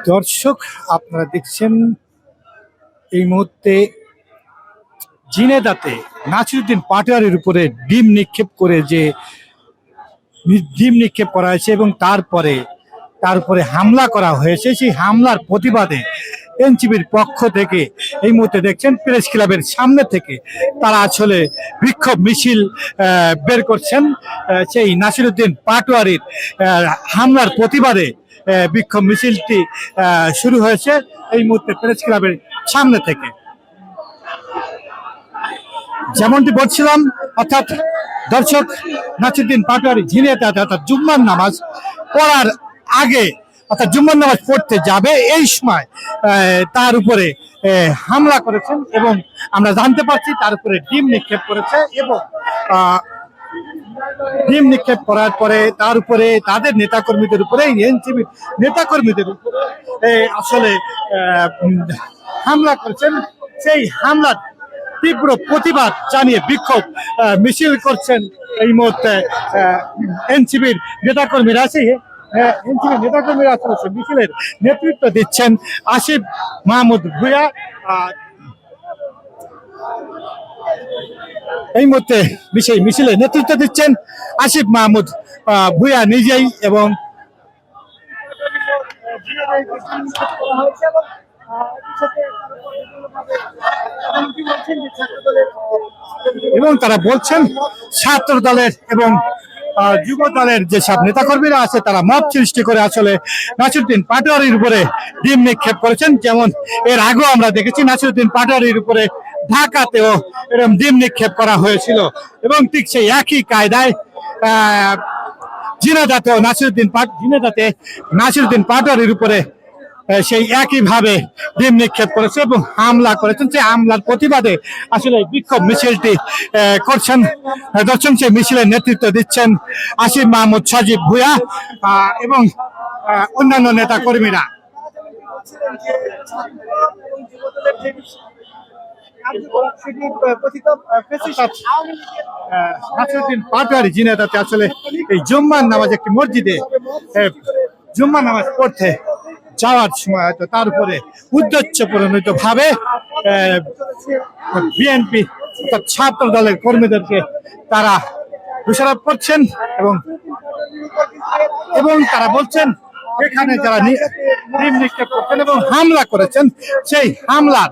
দর্শক, আপনারা দেখছেন এই মুহূর্তে ঝিনেদাতে নাসিরউদ্দিন পাটোয়ারির উপরে ডিম নিক্ষেপ করে যে ডিম নিক্ষেপ করা হয়েছে এবং তার উপরে হামলা করা হয়েছে। সেই হামলার প্রতিবাদে এনসিপির পক্ষ থেকে এই মুহূর্তে দেখছেন প্রেস ক্লাবের সামনে থেকে তারা আসলে বিক্ষোভ মিছিল বের করছেন। সেই নাসিরউদ্দিন পাটোয়ারির হামলার প্রতিবাদে বিক্ষোভ মিছিলটি শুরু হয়েছে এই মুহূর্তে প্রেস ক্লাবের সামনে থেকে। যেমনটি বলছিলাম, অর্থাৎ দর্শক, নাসিরউদ্দিন পাটোয়ারি ঝিনাইদহে অর্থাৎ জুম্মার নামাজ পড়ার আগে অর্থাৎ জুম্মার নামাজ পড়তে যাবে এই সময় তার উপরে হামলা করেছেন এবং আমরা জানতে পারছি তার উপরে ডিম নিক্ষেপ করেছে এবং ডিম নিক্ষেপ করার পরে তার উপরে তাদের নেতাকর্মীদের উপরে এনসিপি নেতাকর্মীদের উপরে আসলে হামলা করেছেন। সেই হামলার তীব্র প্রতিবাদ জানিয়ে বিক্ষোভ মিছিল করছেন এই মুহূর্তে এনসিপির নেতাকর্মীরা। এনসিপির নেতাকর্মীরা আসলে মিছিলের নেতৃত্ব দিচ্ছেন আসিফ মাহমুদ ভূঁইয়া। এই মুহূর্তে মিছিলে নেতৃত্ব দিচ্ছেন আসিফ মাহমুদ ভূঁইয়া নিজেই এবং তারা বলছেন ছাত্র দলের এবং যুব দলের যেসব নেতাকর্মীরা আছে তারা মব সৃষ্টি করে আসলে নাসিরউদ্দিন পাটোয়ারির উপরে ডিম নিক্ষেপ করেছেন। যেমন এর আগেও আমরা দেখেছি নাসিরউদ্দিন পাটোয়ারির উপরে ঢাকাতেও এরকম ডিম নিক্ষেপ করা হয়েছিল এবং ঠিক সেই একই কায়দায় ঝিনাইদহে নাসিরউদ্দিন পাটোয়ারির উপরে সেই একইভাবে ডিম নিক্ষেপ করেছে এবং হামলা করেছেন। সেই হামলার প্রতিবাদে আসলে বিক্ষোভ মিছিলটি করছেন। দর্শক, সেই মিছিলের নেতৃত্ব দিচ্ছেন আসিফ মাহমুদ সজীব ভূঁইয়া এবং অন্যান্য নেতা কর্মীরা। নাসিরউদ্দিন পাটোয়ারি ঝিনাইদহে আসলে এই জুম্মার নামাজ একটি মসজিদে জুম্মার নামাজ পড়তে যাওয়ার সময় হয়তো তার উপরে উদ্দেশ্যপ্রণোদিত ভাবে বিএনপি অর্থাৎ ছাত্র দলের কর্মীদেরকে তারা দোষারোপ করছেন এবং তারা বলছেন এখানে যারা ডিম নিক্ষেপ করছেন এবং হামলা করেছেন সেই হামলার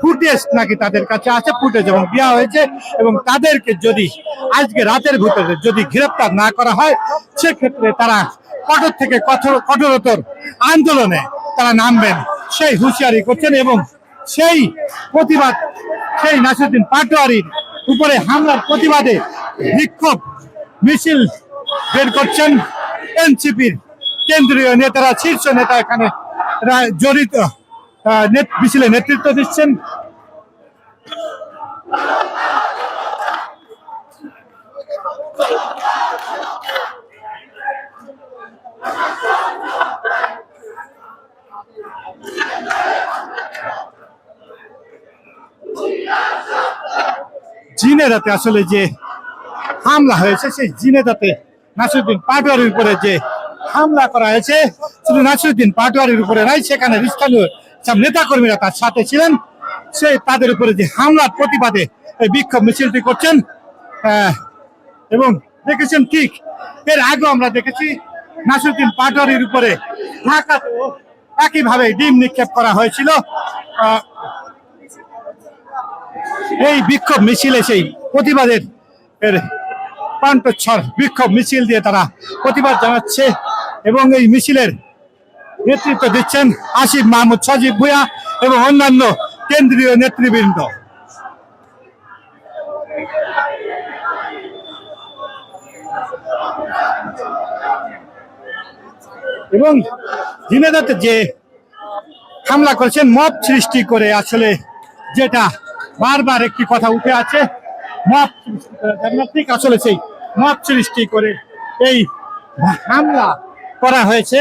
ফুটেজ নাকি তাদের কাছে আছে, ফুটেজ এবং দেওয়া হয়েছে এবং তাদেরকে যদি আজকে রাতের ভিতরে যদি গ্রেপ্তার না করা হয় সেক্ষেত্রে তারা কঠোর থেকে কঠোরতর আন্দোলনে তারা নামবেন সেই হুঁশিয়ারি করছেন এবং সেই প্রতিবাদ সেই নাসিরউদ্দিন পাটোয়ারির উপরে হামলার প্রতিবাদে বিক্ষোভ মিছিল বের করছেন এনসিপির কেন্দ্রীয় নেতারা, শীর্ষ নেতা এখানে জড়িত মিছিলে নেতৃত্ব দিচ্ছেন। ঝিনাইদহে আসলে যে হামলা হয়েছে সেই ঝিনাইদহে নাসিরউদ্দিন পাটোয়ারির উপরে যে হামলা করা হয়েছে শুধু নাসিরউদ্দিন পাটোয়ারির উপরে নয়, সেখানে স্থানীয় সব নেতাকর্মীরা তার সাথে ছিলেন। তাদের উপরে যে হামলার প্রতিবাদে বিক্ষোভ মিছিলটি করছেন এবং দেখেছেন ঠিক এর আগেও আমরা দেখেছি নাসিরউদ্দিন পাটোয়ারির উপরে ঢাকাতেও একইভাবে ডিম নিক্ষেপ করা হয়েছিল। এই বিক্ষোভ মিছিলে সেই প্রতিবাদের কণ্ঠস্বর বিক্ষোভ মিছিল দিয়ে তারা প্রতিবাদ জানাচ্ছে এবং এই মিছিলের নেতৃত্ব দিচ্ছেন আসিফ মাহমুদ সজীব ভূঁইয়া এবং অন্যান্য কেন্দ্রীয় নেতৃবৃন্দ। এবং ঝিনাইদহে যে হামলা করেছেন মব সৃষ্টি করে, আসলে যেটা বারবার একটি কথা উঠে আছে, মব ঠিক আসলে সেই মব সৃষ্টি করে এই হামলা করা হয়েছে।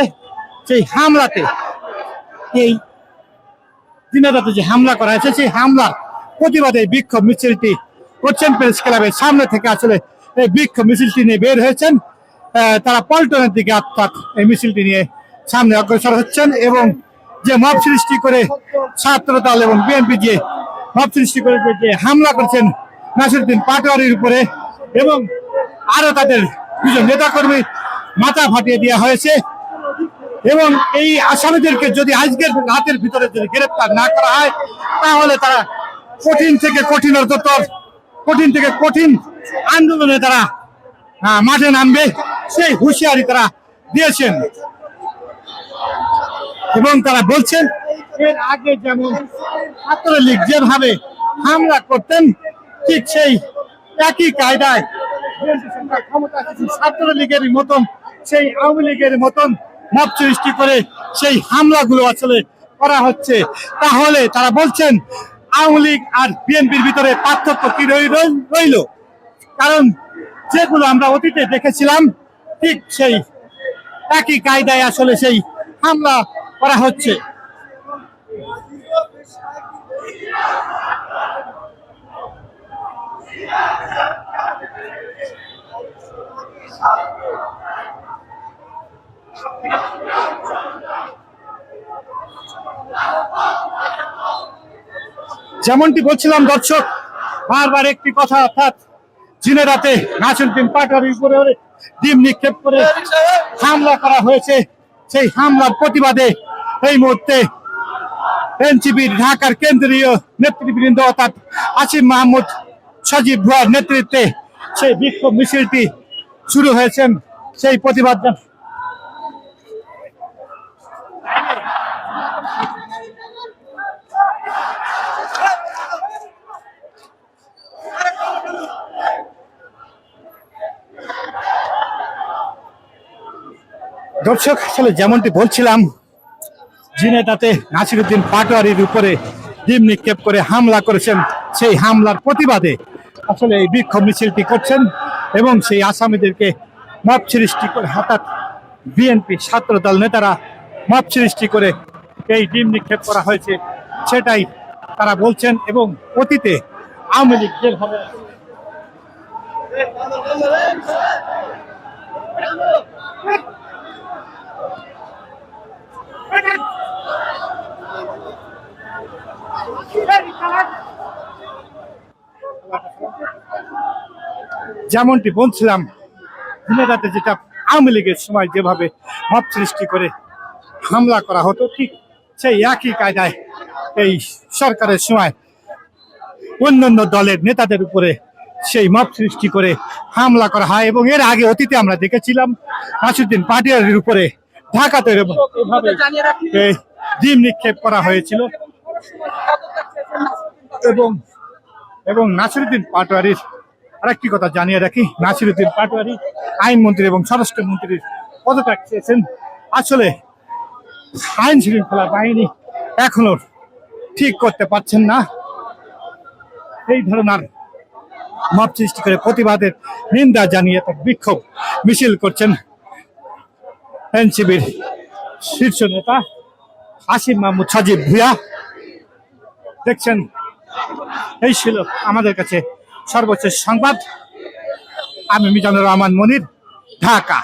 সেই হামলাতে এই ঝিনাইদহে যে হামলা করা হয়েছে সেই হামলার প্রতিবাদে বিক্ষোভ মিছিলটি করছেন প্রেস ক্লাবের সামনে থেকে। আসলে এই বিক্ষোভ মিছিলটি নিয়ে বের হয়েছেন তারা পল্টনের দিকে অর্থাৎ এই মিছিলটি নিয়ে সামনে অগ্রসর হচ্ছেন এবং যে মব সৃষ্টি করে ছাত্রদল এবং বিএনপি যে মব সৃষ্টি করে যে হামলা করছেন নাসিরউদ্দিন পাটোয়ারির উপরে এবং আরো তাদের দুজন নেতাকর্মী মাথা ফাটিয়ে দেওয়া হয়েছে এবং এই আসামিদেরকে যদি আজকের রাতের ভিতরে যদি গ্রেপ্তার না করা হয় তাহলে তারা কঠিন থেকে কঠিন আন্দোলনে তারা মাঠে নামবে সেই হুঁশিয়ারি তারা দিয়েছেন এবং তারা বলছেন এর আগে যেমন ছাত্রলীগ যেভাবে হামলা করতেন ঠিক সেই একই কায়দায় ছাত্রলীগের মতন সেই আওয়ামী লীগের মতন মব সৃষ্টি করে সেই হামলাগুলো আসলে করা হচ্ছে। তাহলে তারা বলছেন আওয়ামী লীগ আর বিএনপির ভিতরে পার্থক্য কি রইল, কারণ যেগুলো আমরা অতীতে দেখেছিলাম ঠিক সেই একই কায়দায় আসলে সেই হামলা করা হচ্ছে। যেমনটি বলছিলাম দর্শক, বারবার একটি কথা, অর্থাৎ দিনের রাতে নাসিরউদ্দিন পাটোয়ারির উপরে ডিম নিক্ষেপ করে হামলা করা হয়েছে। সেই হামলার প্রতিবাদে এই মুহূর্তে এনসিপির ঢাকার কেন্দ্রীয় নেতৃবৃন্দ অর্থাৎ আসিফ মাহমুদ সজীব ভুঁইয়ার নেতৃত্বে সেই বিক্ষোভ মিছিলটি শুরু হয়েছেন। সেই প্রতিবাদ দর্শক, আসলে যেমনটি বলছিলাম ঝিনাইদহে নাসিরউদ্দিন পাটোয়ারির উপরে ডিম নিক্ষেপ করে হামলা করেছেন, সেই হামলার প্রতিবাদে আসলে এই বিক্ষোভ মিছিলটি করছেন এবং সেই আসামিদেরকে মব সৃষ্টি করে অর্থাৎ বিএনপি ছাত্রদল নেতারা মব সৃষ্টি করে এই ডিম নিক্ষেপ করা হয়েছে সেটাই তারা বলছেন এবং অতীতে আওয়ামী লীগ যেভাবে যেমনটি বলছিলাম দিনেরাতে যেটা আওয়ামী লীগের সময় যেভাবে মব সৃষ্টি করে হামলা করা হতো ঠিক সেই একই কায়দায় এই সরকারের সময় অন্যান্য দলের নেতাদের উপরে সেই মব সৃষ্টি করে হামলা করা হয় এবং এর আগে অতীতে আমরা দেখেছিলাম নাসিরউদ্দিন পাটোয়ারির উপরে ঢাকাতে ডিম নিক্ষেপ করা হয়েছিল এবং নাসিরউদ্দিন পাটোয়ারির আরেকটি কথা জানিয়ে রাখি, নাসিরউদ্দিন পাটোয়ারি আইনমন্ত্রী এবং স্বরাষ্ট্রমন্ত্রীর পদত্যাগ চেয়েছেন। আসলে আইন শৃঙ্খলা বাহিনী এখনো ঠিক করতে পারছেন না, এই ধরনের মব সৃষ্টি করে প্রতিবাদের নিন্দা জানিয়ে বিক্ষোভ মিছিল করছেন এনসিপির শীর্ষ নেতা আসিফ মাহমুদ সজীব ভুঁইয়া। দেখছেন, এই ছিল আমাদের কাছে সর্বশেষ সংবাদ। আমি মিজানুর রহমান মনির, ঢাকা।